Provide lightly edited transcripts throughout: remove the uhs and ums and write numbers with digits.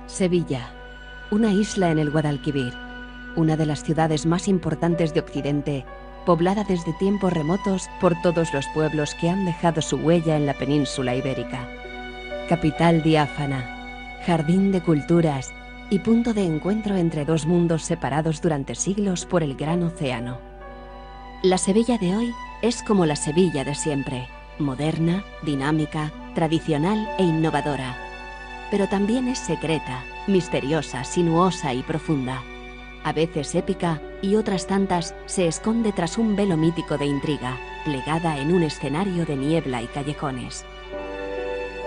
Sevilla, una isla en el Guadalquivir, una de las ciudades más importantes de Occidente, poblada desde tiempos remotos por todos los pueblos que han dejado su huella en la península ibérica. Capital diáfana, jardín de culturas y punto de encuentro entre dos mundos separados durante siglos por el gran océano. La Sevilla de hoy es como la Sevilla de siempre, moderna, dinámica, tradicional e innovadora. Pero también es secreta, misteriosa, sinuosa y profunda. A veces épica y otras tantas se esconde tras un velo mítico de intriga, plegada en un escenario de niebla y callejones.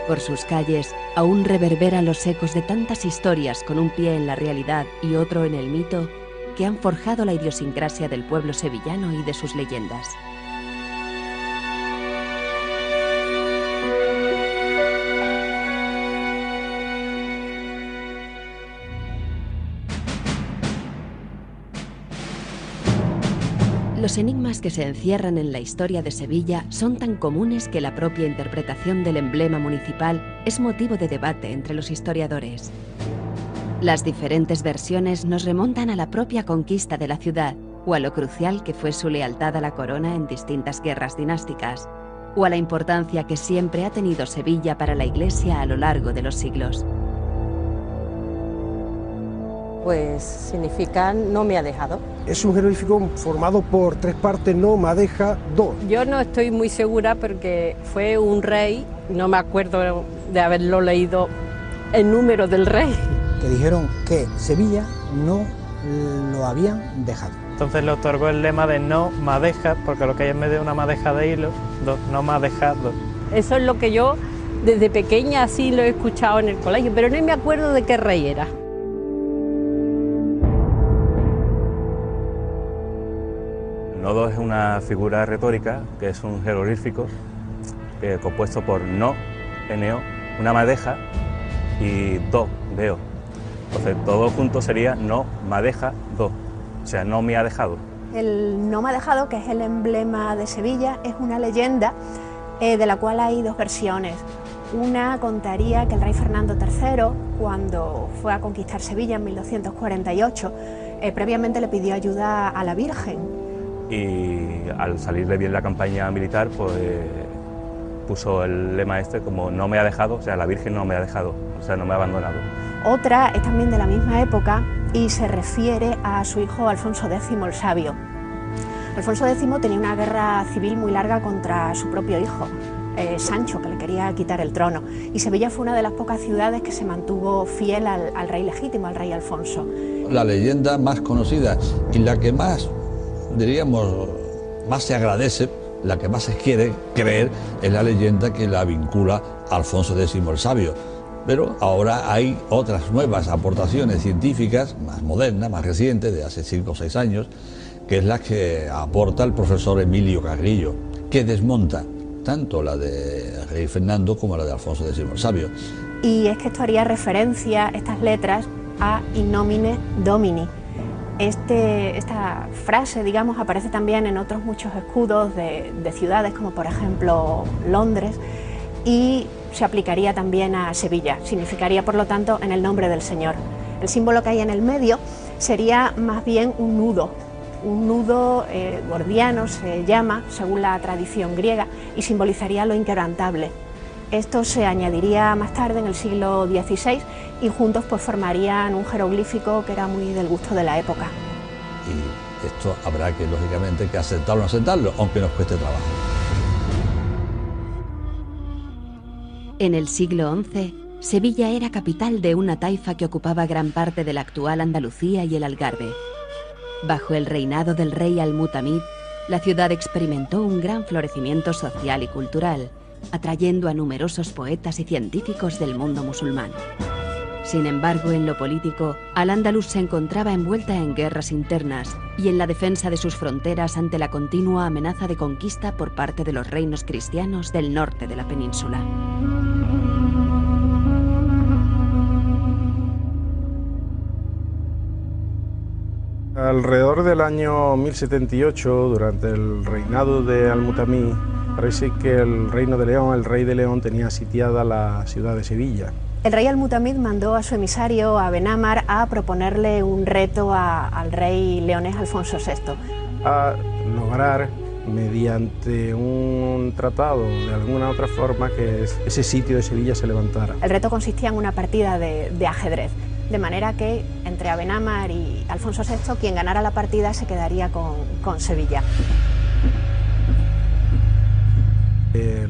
Por sus calles aún reverberan los ecos de tantas historias con un pie en la realidad y otro en el mito que han forjado la idiosincrasia del pueblo sevillano y de sus leyendas. Los enigmas que se encierran en la historia de Sevilla son tan comunes que la propia interpretación del emblema municipal es motivo de debate entre los historiadores. Las diferentes versiones nos remontan a la propia conquista de la ciudad, o a lo crucial que fue su lealtad a la corona en distintas guerras dinásticas, o a la importancia que siempre ha tenido Sevilla para la Iglesia a lo largo de los siglos. Pues significa no me ha dejado. Es un jeroglífico formado por tres partes, no, madeja, do. Yo no estoy muy segura porque fue un rey, no me acuerdo de haberlo leído el número del rey. Que dijeron que Sevilla no lo habían dejado. Entonces le otorgó el lema de no madeja, porque lo que hay en medio de una madeja de hilo, no madeja, do. Eso es lo que yo desde pequeña así lo he escuchado en el colegio, pero no me acuerdo de qué rey era. Nodo es una figura retórica que es un jeroglífico compuesto por no, NO, una madeja y do, deo. Entonces todo junto sería no madeja, do, o sea, no me ha dejado. El no me ha dejado, que es el emblema de Sevilla, es una leyenda de la cual hay dos versiones. Una contaría que el rey Fernando III, cuando fue a conquistar Sevilla en 1248, previamente le pidió ayuda a la Virgen. Y al salirle bien la campaña militar, pues puso el lema este como no me ha dejado, o sea, la Virgen no me ha dejado, o sea, no me ha abandonado. Otra es también de la misma época y se refiere a su hijo Alfonso X el Sabio. Alfonso X tenía una guerra civil muy larga contra su propio hijo, Sancho, que le quería quitar el trono, y Sevilla fue una de las pocas ciudades que se mantuvo fiel al rey legítimo, al rey Alfonso. La leyenda más conocida y la que más, diríamos, más se agradece, la que más se quiere creer, es la leyenda que la vincula a Alfonso X el Sabio. Pero ahora hay otras nuevas aportaciones científicas, más modernas, más recientes, de hace 5 o 6 años, que es la que aporta el profesor Emilio Carrillo, que desmonta tanto la de rey Fernando como la de Alfonso X el Sabio. Y es que esto haría referencia, estas letras, a in nomine Domini. Esta frase, digamos, aparece también en otros muchos escudos de ciudades, como por ejemplo Londres, y se aplicaría también a Sevilla. Significaría, por lo tanto, en el nombre del Señor. El símbolo que hay en el medio sería más bien un nudo gordiano se llama, según la tradición griega, y simbolizaría lo inquebrantable. Esto se añadiría más tarde, en el siglo XVI, y juntos pues formarían un jeroglífico que era muy del gusto de la época. Y esto habrá que, lógicamente, que aceptarlo o no aceptarlo, aunque nos cueste trabajo. En el siglo XI, Sevilla era capital de una taifa que ocupaba gran parte de la actual Andalucía y el Algarve. Bajo el reinado del rey Al-Mutamid, la ciudad experimentó un gran florecimiento social y cultural, atrayendo a numerosos poetas y científicos del mundo musulmán. Sin embargo, en lo político, Al-Ándalus se encontraba envuelta en guerras internas y en la defensa de sus fronteras ante la continua amenaza de conquista por parte de los reinos cristianos del norte de la península. Alrededor del año 1078, durante el reinado de Al-Mutamid, parece que el reino de León, el rey de León, tenía sitiada la ciudad de Sevilla. El rey Al-Mutamid mandó a su emisario, a Benámar, a proponerle un reto al rey leonés Alfonso VI. A lograr, mediante un tratado, de alguna otra forma, que ese sitio de Sevilla se levantara. El reto consistía en una partida de ajedrez, de manera que entre Abenamar y Alfonso VI, quien ganara la partida se quedaría con Sevilla.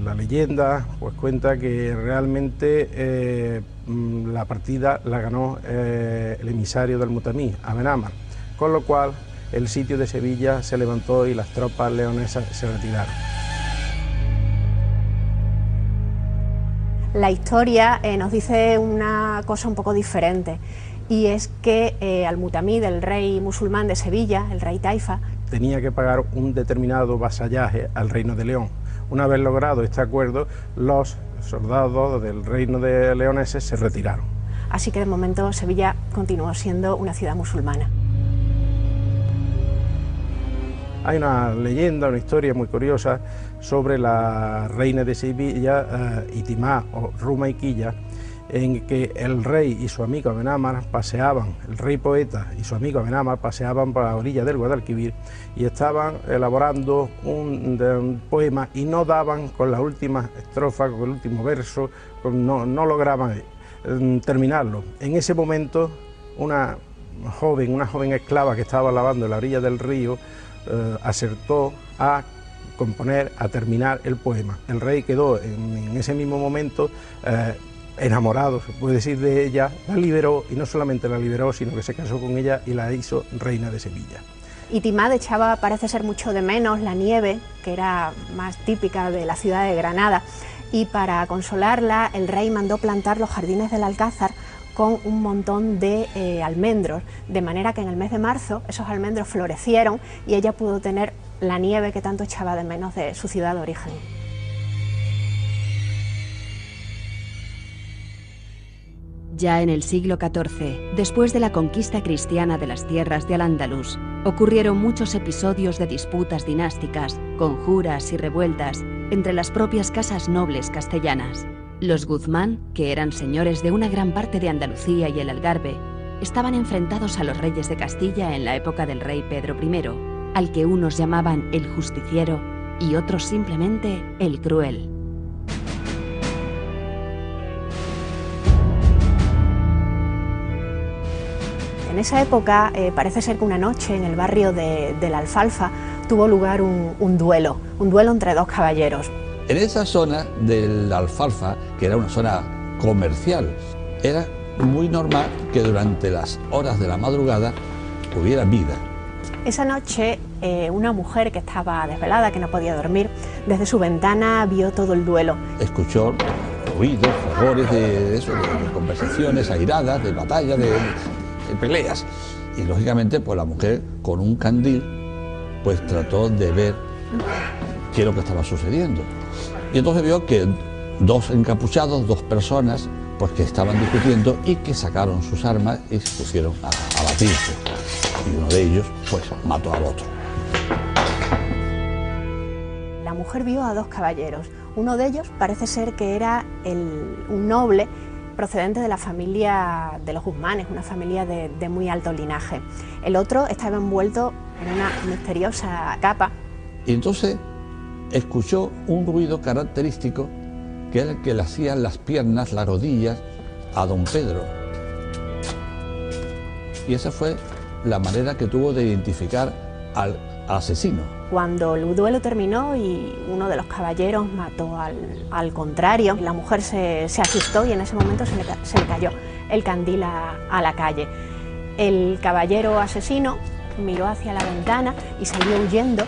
La leyenda pues cuenta que realmente la partida la ganó el emisario del Mutamid, Abenamar, con lo cual el sitio de Sevilla se levantó y las tropas leonesas se retiraron. La historia nos dice una cosa un poco diferente, y es que Al-Mutamid, el rey musulmán de Sevilla, el rey Taifa, tenía que pagar un determinado vasallaje al reino de León. Una vez logrado este acuerdo, los soldados del reino de leoneses se retiraron. Así que de momento Sevilla continuó siendo una ciudad musulmana. Hay una leyenda, una historia muy curiosa sobre la reina de Sevilla, Itimá o Rumaiquilla, en que el rey y su amigo Abenamar paseaban, el rey poeta y su amigo Abenamar paseaban por la orilla del Guadalquivir y estaban elaborando un poema y no daban con la última estrofa, con el último verso, no lograban terminarlo. En ese momento una joven esclava que estaba lavando en la orilla del río acertó a componer, a terminar el poema. El rey quedó en ese mismo momento enamorado, se puede decir, de ella, la liberó, y no solamente la liberó, sino que se casó con ella y la hizo reina de Sevilla. Itimad echaba, parece ser, mucho de menos la nieve, que era más típica de la ciudad de Granada, y para consolarla el rey mandó plantar los jardines del Alcázar con un montón de almendros, de manera que en el mes de marzo esos almendros florecieron y ella pudo tener la nieve que tanto echaba de menos de su ciudad de origen. Ya en el siglo XIV, después de la conquista cristiana de las tierras de Al-Ándalus, ocurrieron muchos episodios de disputas dinásticas, conjuras y revueltas entre las propias casas nobles castellanas. Los Guzmán, que eran señores de una gran parte de Andalucía y el Algarve, estaban enfrentados a los reyes de Castilla en la época del rey Pedro I, al que unos llamaban el Justiciero y otros simplemente el Cruel. En esa época parece ser que una noche en el barrio de la Alfalfa tuvo lugar un duelo entre dos caballeros. En esa zona de la Alfalfa, que era una zona comercial, era muy normal que durante las horas de la madrugada hubiera vida. Esa noche una mujer que estaba desvelada, que no podía dormir, desde su ventana vio todo el duelo. Escuchó ruidos, fragores de conversaciones airadas, de batallas, de peleas. Y lógicamente pues la mujer con un candil pues trató de ver qué es lo que estaba sucediendo. Y entonces vio que dos encapuchados, dos personas pues que estaban discutiendo y que sacaron sus armas y se pusieron a batirse. Y uno de ellos pues mató al otro. La mujer vio a dos caballeros. Uno de ellos parece ser que era un noble procedente de la familia de los Guzmanes, una familia de muy alto linaje. El otro estaba envuelto en una misteriosa capa. Y entonces escuchó un ruido característico que era el que le hacían las piernas, las rodillas a don Pedro. Y esa fue la manera que tuvo de identificar al asesino. Cuando el duelo terminó y uno de los caballeros mató al contrario, la mujer se asustó y en ese momento se le cayó el candil a la calle. El caballero asesino miró hacia la ventana y salió huyendo.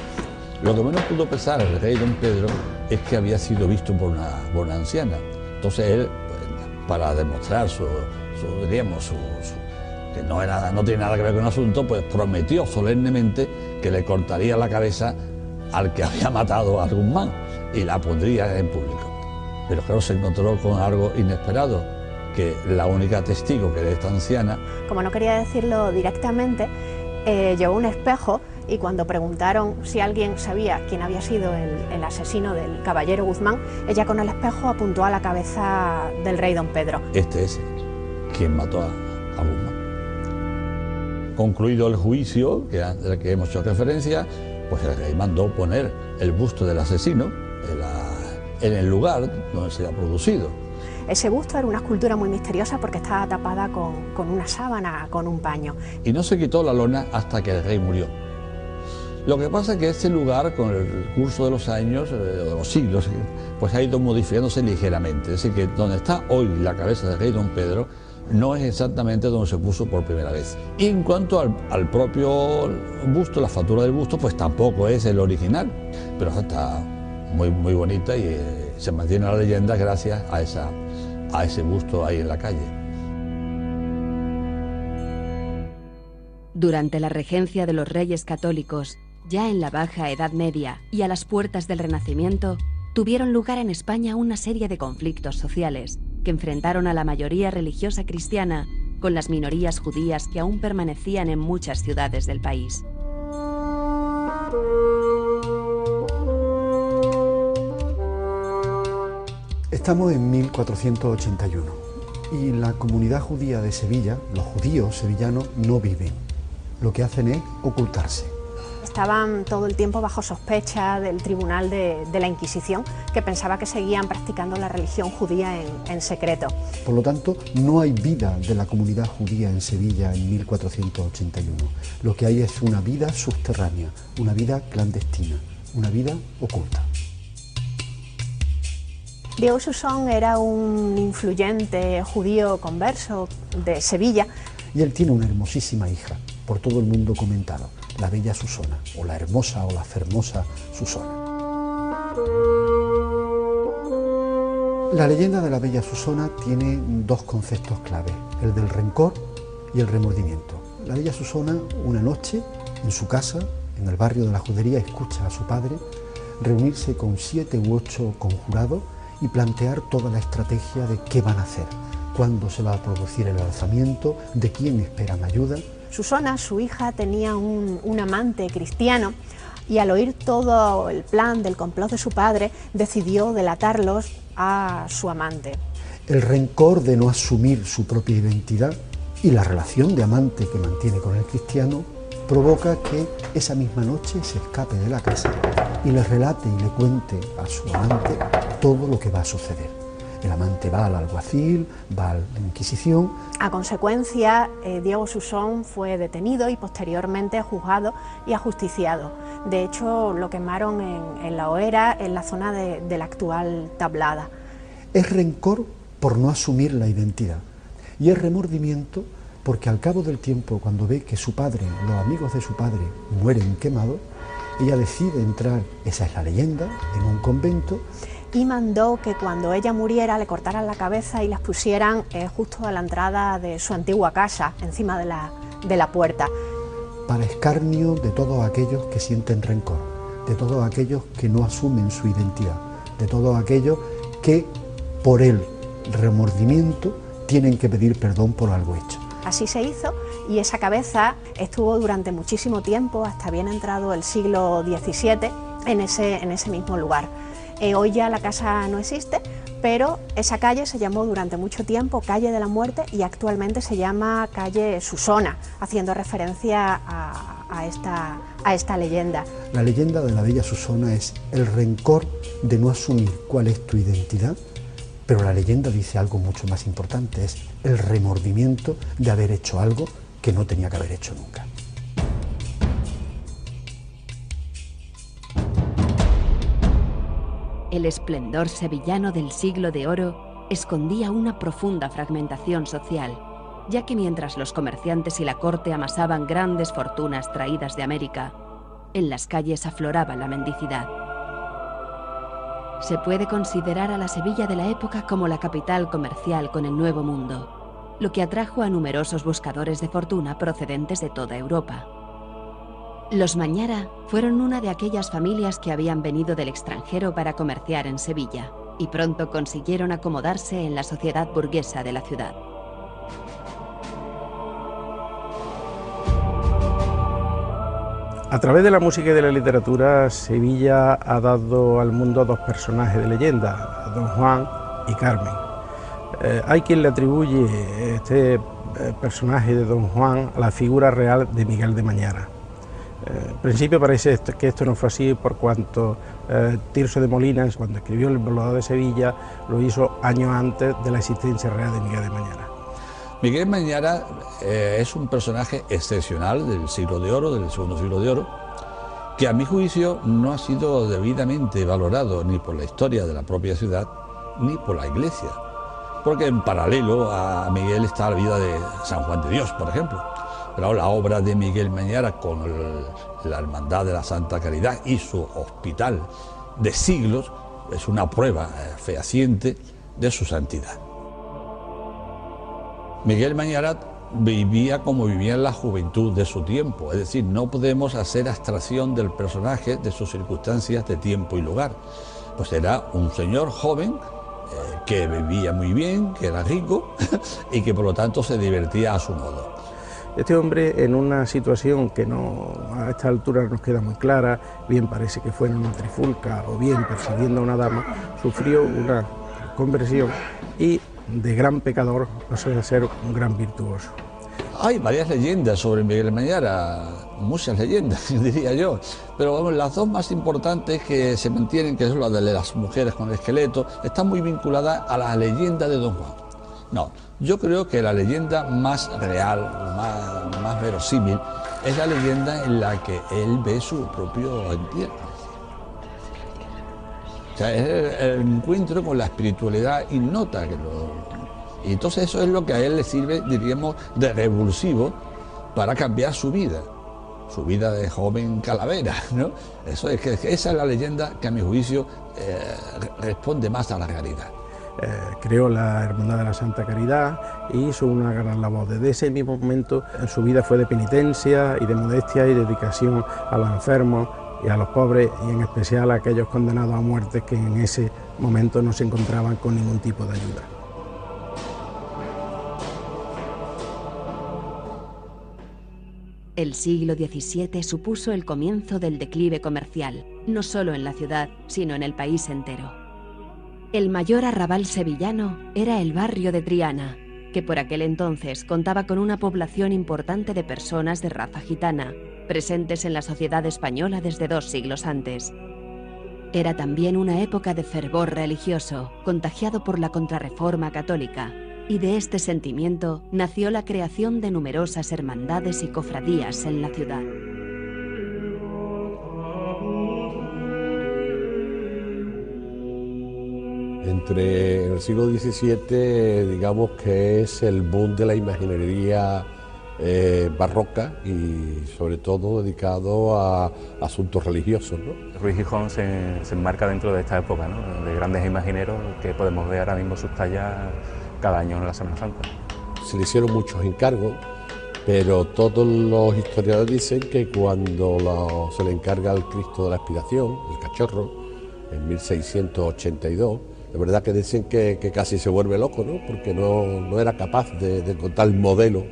Lo que menos pudo pesar el rey don Pedro es que había sido visto por una anciana. Entonces él, para demostrar que no tiene nada que ver con el asunto, pues prometió solemnemente que le cortaría la cabeza al que había matado a Guzmán y la pondría en público. Pero claro, se encontró con algo inesperado, que la única testigo, que era esta anciana, como no quería decirlo directamente, llevó un espejo y cuando preguntaron si alguien sabía quién había sido el asesino del caballero Guzmán, ella con el espejo apuntó a la cabeza del rey don Pedro. Este es quien mató a Guzmán. Concluido el juicio, al que hemos hecho referencia, pues el rey mandó poner el busto del asesino en el lugar donde se ha producido. Ese busto era una escultura muy misteriosa porque estaba tapada con una sábana, con un paño. Y no se quitó la lona hasta que el rey murió. Lo que pasa es que este lugar, con el curso de los años, de los siglos, pues ha ido modificándose ligeramente. Es decir, que donde está hoy la cabeza del rey don Pedro no es exactamente donde se puso por primera vez. Y en cuanto al propio busto, la factura del busto, pues tampoco es el original, pero está muy, muy bonita y se mantiene la leyenda gracias a ese busto ahí en la calle. Durante la regencia de los reyes católicos, ya en la Baja Edad Media y a las puertas del Renacimiento, tuvieron lugar en España una serie de conflictos sociales que enfrentaron a la mayoría religiosa cristiana con las minorías judías que aún permanecían en muchas ciudades del país. Estamos en 1481 y la comunidad judía de Sevilla, los judíos sevillanos, no viven. Lo que hacen es ocultarse. Estaban todo el tiempo bajo sospecha del tribunal de la Inquisición, que pensaba que seguían practicando la religión judía en secreto. Por lo tanto, no hay vida de la comunidad judía en Sevilla en 1481. Lo que hay es una vida subterránea, una vida clandestina, una vida oculta. Diego Susón era un influyente judío converso de Sevilla. Y él tiene una hermosísima hija, por todo el mundo comentado, la bella Susona, o la hermosa o la fermosa Susona. La leyenda de la bella Susona tiene dos conceptos clave, el del rencor y el remordimiento. La bella Susona, una noche, en su casa, en el barrio de la Judería, escucha a su padre reunirse con 7 u 8 conjurados y plantear toda la estrategia de qué van a hacer, cuándo se va a producir el alzamiento, de quién esperan ayuda. Susona, su hija, tenía un amante cristiano y al oír todo el plan del complot de su padre, decidió delatarlos a su amante. El rencor de no asumir su propia identidad y la relación de amante que mantiene con el cristiano provoca que esa misma noche se escape de la casa y le relate y le cuente a su amante todo lo que va a suceder. El amante va al alguacil, va a la Inquisición. A consecuencia, Diego Susón fue detenido y posteriormente juzgado y ajusticiado. De hecho, lo quemaron en la hoguera, en la zona de la actual Tablada. Es rencor por no asumir la identidad y es remordimiento porque al cabo del tiempo, cuando ve que su padre, los amigos de su padre, mueren quemados, ella decide entrar, esa es la leyenda, en un convento. Y mandó que cuando ella muriera le cortaran la cabeza y las pusieran justo a la entrada de su antigua casa, encima de la puerta. Para escarnio de todos aquellos que sienten rencor, de todos aquellos que no asumen su identidad, de todos aquellos que por el remordimiento tienen que pedir perdón por algo hecho. Así se hizo y esa cabeza estuvo durante muchísimo tiempo, hasta bien entrado el siglo XVII, en ese mismo lugar. Hoy ya la casa no existe, pero esa calle se llamó durante mucho tiempo Calle de la Muerte y actualmente se llama Calle Susona, haciendo referencia a esta leyenda. La leyenda de la bella Susona es el rencor de no asumir cuál es tu identidad, pero la leyenda dice algo mucho más importante, es el remordimiento de haber hecho algo que no tenía que haber hecho nunca. El esplendor sevillano del siglo de oro escondía una profunda fragmentación social, ya que mientras los comerciantes y la corte amasaban grandes fortunas traídas de América, en las calles afloraba la mendicidad. Se puede considerar a la Sevilla de la época como la capital comercial con el Nuevo Mundo, lo que atrajo a numerosos buscadores de fortuna procedentes de toda Europa. Los Mañara fueron una de aquellas familias que habían venido del extranjero para comerciar en Sevilla y pronto consiguieron acomodarse en la sociedad burguesa de la ciudad. A través de la música y de la literatura, Sevilla ha dado al mundo dos personajes de leyenda, Don Juan y Carmen. Hay quien le atribuye este personaje de Don Juan a la figura real de Miguel de Mañara. En principio parece que esto no fue así, por cuanto Tirso de Molinas, cuando escribió El Poblador de Sevilla, lo hizo años antes de la existencia real de Miguel de Mañara. Miguel Mañara es un personaje excepcional del siglo de oro, del segundo siglo de oro, que a mi juicio no ha sido debidamente valorado ni por la historia de la propia ciudad ni por la Iglesia, porque en paralelo a Miguel está la vida de San Juan de Dios, por ejemplo. Pero la obra de Miguel Mañara con la Hermandad de la Santa Caridad y su hospital de siglos es una prueba fehaciente de su santidad. Miguel Mañara vivía como vivía en la juventud de su tiempo, es decir, no podemos hacer abstracción del personaje, de sus circunstancias de tiempo y lugar. Pues era un señor joven que vivía muy bien, que era rico y que por lo tanto se divertía a su modo. Este hombre, en una situación que a esta altura nos queda muy clara, bien parece que fue en una trifulca o bien persiguiendo a una dama, sufrió una conversión y de gran pecador pasó a ser un gran virtuoso. Hay varias leyendas sobre Miguel Mañara, muchas leyendas, diría yo, pero vamos, las dos más importantes que se mantienen, que son las de las mujeres con el esqueleto, están muy vinculadas a la leyenda de Don Juan. No, yo creo que la leyenda más real, más verosímil, es la leyenda en la que él ve su propio entierro. O sea, es el encuentro con la espiritualidad ignota y entonces eso es lo que a él le sirve, diríamos, de revulsivo para cambiar su vida de joven calavera, ¿no? Eso es que esa es la leyenda que a mi juicio responde más a la realidad. Creó la Hermandad de la Santa Caridad y hizo una gran labor. Desde ese mismo momento su vida fue de penitencia y de modestia y dedicación a los enfermos y a los pobres, y en especial a aquellos condenados a muerte que en ese momento no se encontraban con ningún tipo de ayuda. El siglo XVII supuso el comienzo del declive comercial, no solo en la ciudad, sino en el país entero. El mayor arrabal sevillano era el barrio de Triana, que por aquel entonces contaba con una población importante de personas de raza gitana, presentes en la sociedad española desde 2 siglos antes. Era también una época de fervor religioso, contagiado por la Contrarreforma católica, y de este sentimiento nació la creación de numerosas hermandades y cofradías en la ciudad. Entre el siglo XVII, digamos que es el boom de la imaginería barroca y sobre todo dedicado a asuntos religiosos, ¿no? Ruiz Gijón se enmarca dentro de esta época, ¿no?, de grandes imagineros que podemos ver ahora mismo sus tallas cada año en la Semana Santa. Se le hicieron muchos encargos, pero todos los historiadores dicen que cuando se le encarga al Cristo de la Expiración, el cachorro, en 1682, de verdad que dicen que casi se vuelve loco, ¿no?, porque no era capaz de encontrar el modelo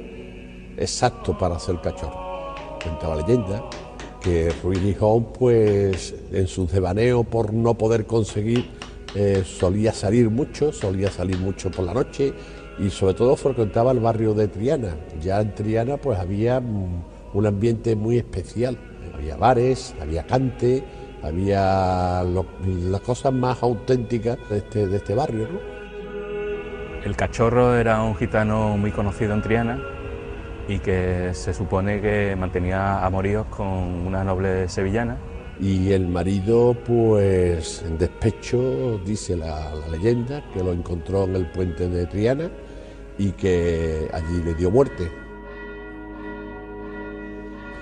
exacto para hacer el cachorro. Cuenta la leyenda que Ruiz Gijón, pues en sus devaneos por no poder conseguir, solía salir mucho por la noche y sobre todo frecuentaba el barrio de Triana. Ya en Triana pues había un ambiente muy especial, había bares, había cante, había las cosas más auténticas de este barrio, ¿no? El cachorro era un gitano muy conocido en Triana y que se supone que mantenía amoríos con una noble sevillana. Y el marido, pues en despecho, dice la leyenda, que lo encontró en el puente de Triana y que allí le dio muerte.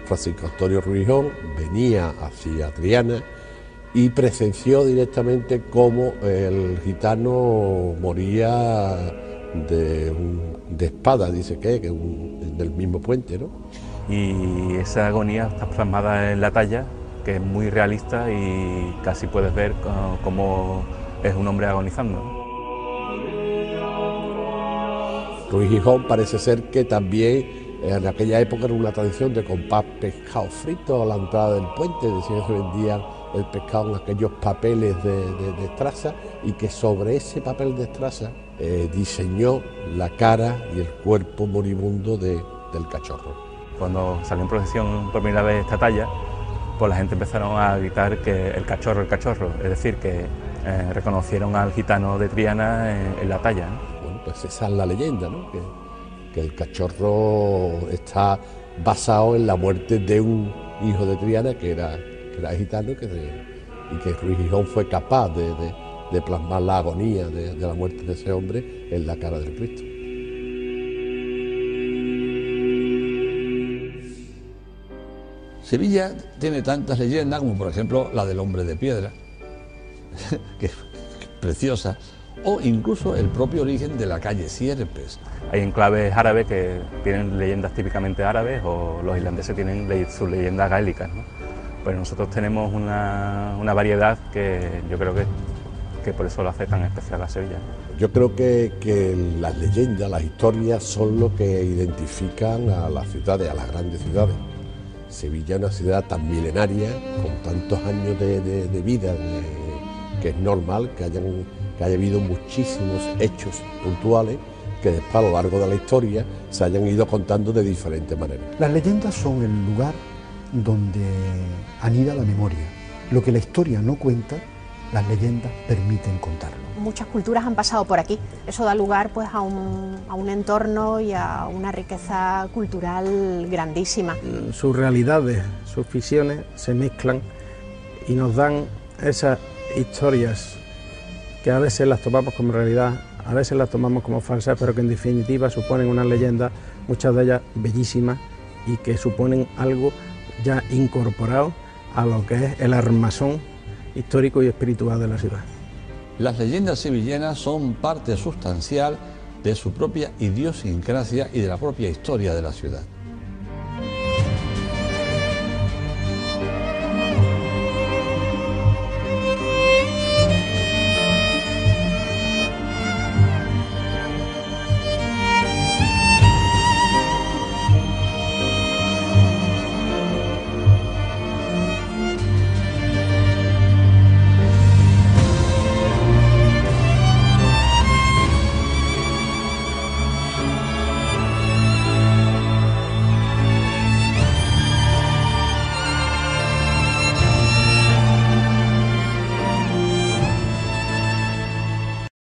Francisco Antonio Ruiz Gijón venía hacia Triana y presenció directamente cómo el gitano moría de espada, dice que del mismo puente, ¿no? Y esa agonía está plasmada en la talla, que es muy realista y casi puedes ver cómo es un hombre agonizando, ¿no? Ruiz Gijón parece ser que también En aquella época era una tradición de comprar pescado frito a la entrada del puente, decían que se vendían el pescado en aquellos papeles de estraza, y que sobre ese papel de estraza diseñó la cara y el cuerpo moribundo del cachorro. Cuando salió en procesión por primera vez esta talla, pues la gente empezaron a gritar que el cachorro, es decir, que reconocieron al gitano de Triana en la talla, ¿no? Bueno, pues esa es la leyenda, ¿no? Que el cachorro está basado en la muerte de un hijo de Triana que era gitano, y que Ruy Gijón fue capaz de plasmar la agonía de la muerte de ese hombre en la cara del Cristo. Sevilla tiene tantas leyendas como por ejemplo la del hombre de piedra, que es preciosa, o incluso el propio origen de la calle Sierpes. Hay enclaves árabes que tienen leyendas típicamente árabes, o los irlandeses tienen sus leyendas gaélicas, ¿no? Pues nosotros tenemos una variedad que yo creo que por eso lo hace tan especial a Sevilla. Yo creo que las leyendas, las historias son lo que identifican a las ciudades, a las grandes ciudades. Sevilla es una ciudad tan milenaria, con tantos años de vida, que es normal que haya habido muchísimos hechos puntuales que después a lo largo de la historia se hayan ido contando de diferentes maneras. Las leyendas son el lugar donde anida la memoria. Lo que la historia no cuenta, las leyendas permiten contarlo. Muchas culturas han pasado por aquí. Eso da lugar pues a un entorno y a una riqueza cultural grandísima. Sus realidades, sus ficciones se mezclan y nos dan esas historias que a veces las tomamos como realidad, a veces las tomamos como falsas, pero que en definitiva suponen unas leyendas, muchas de ellas bellísimas, y que suponen algo ya incorporado a lo que es el armazón histórico y espiritual de la ciudad. Las leyendas sevillanas son parte sustancial de su propia idiosincrasia y de la propia historia de la ciudad.